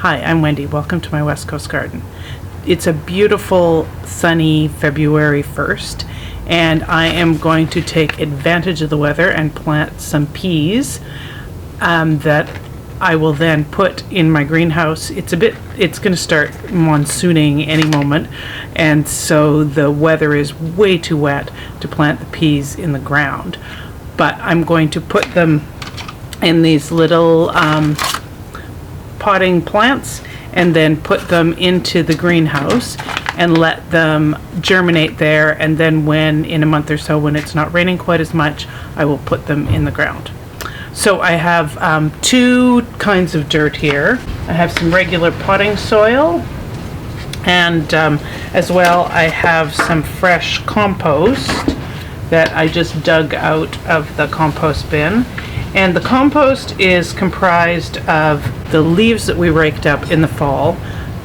Hi, I'm Wendy. Welcome to my West Coast garden. It's a beautiful sunny February 1st, and I am going to take advantage of the weather and plant some peas that I will then put in my greenhouse. It's going to start monsooning any moment, and so the weather is way too wet to plant the peas in the ground. But I'm going to put them in these little potting plants and then put them into the greenhouse and let them germinate there, and then when in a month or so, when it's not raining quite as much, I will put them in the ground. So I have two kinds of dirt here. I have some regular potting soil, and as well I have some fresh compost that I just dug out of the compost bin. And the compost is comprised of the leaves that we raked up in the fall,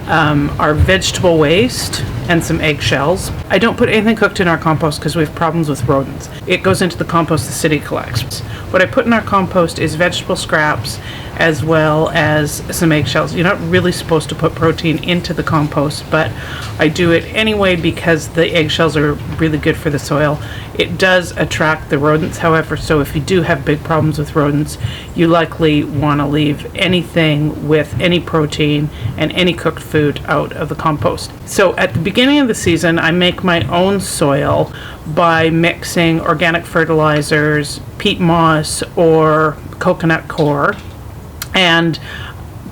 our vegetable waste, and some eggshells. I don't put anything cooked in our compost because we have problems with rodents. It goes into the compost the city collects. What I put in our compost is vegetable scraps as well as some eggshells. You're not really supposed to put protein into the compost, but I do it anyway because the eggshells are really good for the soil. It does attract the rodents, however, so if you do have big problems with rodents, you likely want to leave anything with any protein and any cooked food out of the compost. So at the beginning of the season, I make my own soil by mixing organic fertilizers, peat moss, or coconut coir, and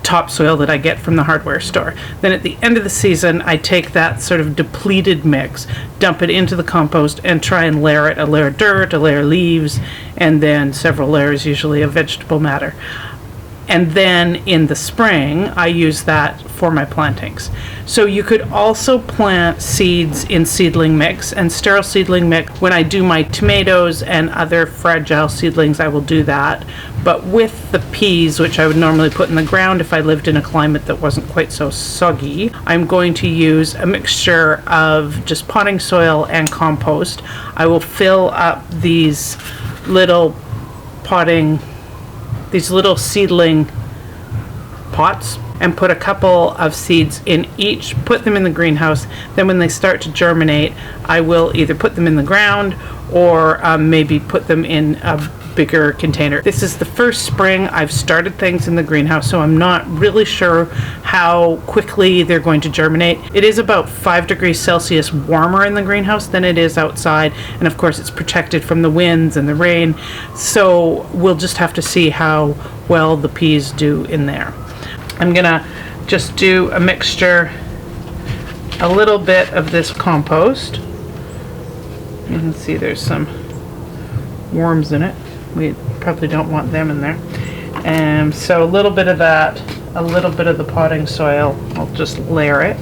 topsoil that I get from the hardware store. Then at the end of the season, I take that sort of depleted mix, dump it into the compost, and try and layer it, a layer of dirt, a layer of leaves, and then several layers usually of vegetable matter. And then in the spring, I use that for my plantings. So you could also plant seeds in seedling mix and sterile seedling mix. When I do my tomatoes and other fragile seedlings, I will do that. But with the peas, which I would normally put in the ground if I lived in a climate that wasn't quite so soggy, I'm going to use a mixture of just potting soil and compost. I will fill up these little seedling pots and put a couple of seeds in each, put them in the greenhouse. Then when they start to germinate, I will either put them in the ground or maybe put them in a bigger container. This is the first spring I've started things in the greenhouse, so I'm not really sure how quickly they're going to germinate. It is about 5 degrees Celsius warmer in the greenhouse than it is outside, and of course it's protected from the winds and the rain, so we'll just have to see how well the peas do in there. I'm gonna just do a mixture, a little bit of this compost. You can see there's some worms in it. We probably don't want them in there. And so a little bit of that, a little bit of the potting soil. I'll just layer it. I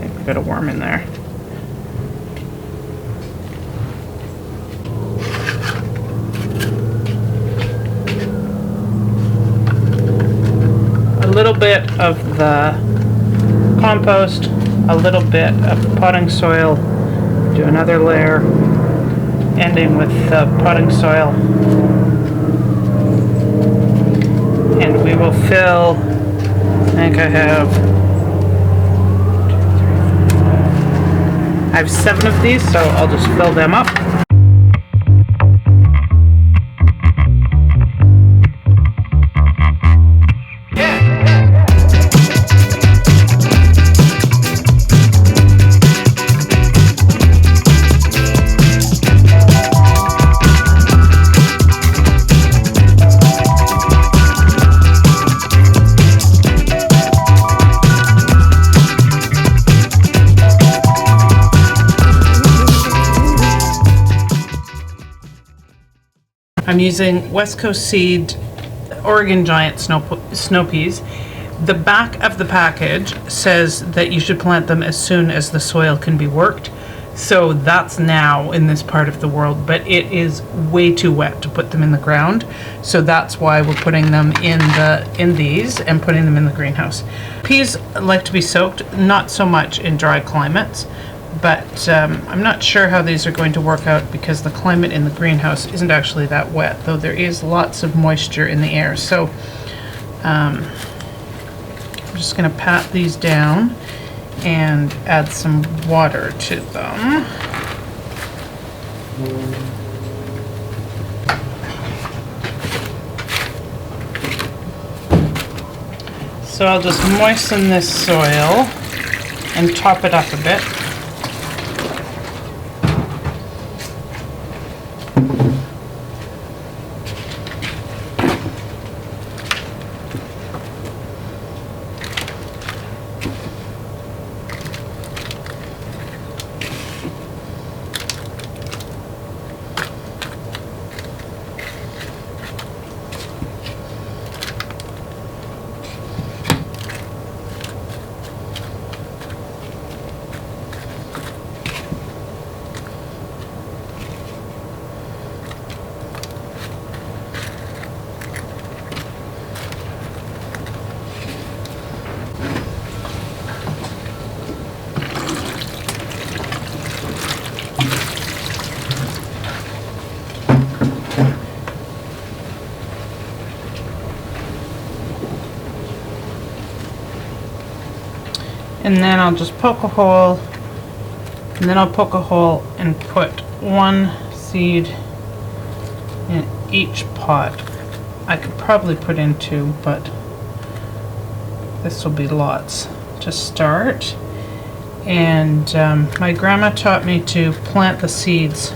think we've got a worm in there. A little bit of the compost, a little bit of the potting soil. Do another layer, ending with the potting soil, and we will fill, I think I have 7 of these, so I'll just fill them up. I'm using West Coast Seed Oregon Giant snow peas. The back of the package says that you should plant them as soon as the soil can be worked. So that's now in this part of the world, but it is way too wet to put them in the ground. So that's why we're putting them in these and putting them in the greenhouse. Peas like to be soaked, not so much in dry climates. but I'm not sure how these are going to work out because the climate in the greenhouse isn't actually that wet, though there is lots of moisture in the air. So I'm just going to pat these down and add some water to them. So I'll just moisten this soil and top it up a bit. And then I'll just poke a hole, and then I'll poke a hole and put one seed in each pot. I could probably put in two, but this will be lots to start. And my grandma taught me to plant the seeds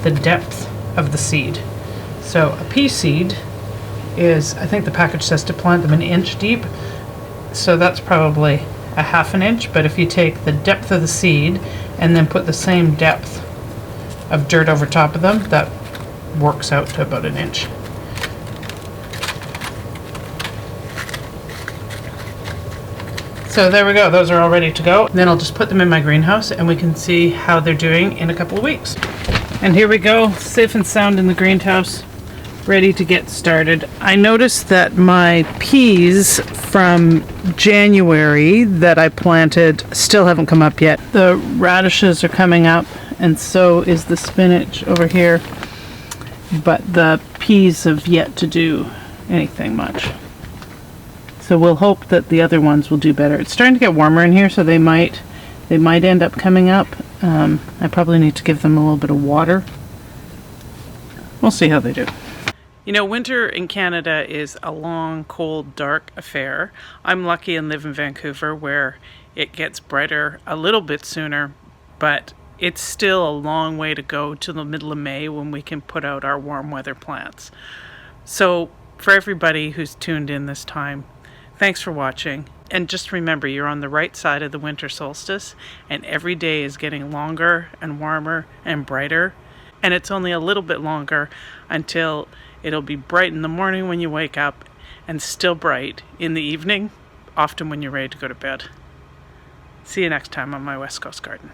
the depth of the seed. So a pea seed is, I think the package says to plant them 1 inch deep, so that's probably a 1/2 inch, but if you take the depth of the seed and then put the same depth of dirt over top of them, that works out to about 1 inch. So there we go, those are all ready to go. Then I'll just put them in my greenhouse and we can see how they're doing in a couple of weeks. And here we go, safe and sound in the greenhouse, ready to get started. I noticed that my peas from January that I planted still haven't come up yet. The radishes are coming up, and so is the spinach over here, but the peas have yet to do anything much. So we'll hope that the other ones will do better. It's starting to get warmer in here, so they might end up coming up. I probably need to give them a little bit of water. We'll see how they do. You know, winter in Canada is a long, cold, dark affair. I'm lucky and live in Vancouver where it gets brighter a little bit sooner, but it's still a long way to go to the middle of May when we can put out our warm weather plants. So for everybody who's tuned in this time, thanks for watching. And just remember, you're on the right side of the winter solstice, and every day is getting longer and warmer and brighter. And it's only a little bit longer until it'll be bright in the morning when you wake up and still bright in the evening, often when you're ready to go to bed. See you next time on my West Coast Garden.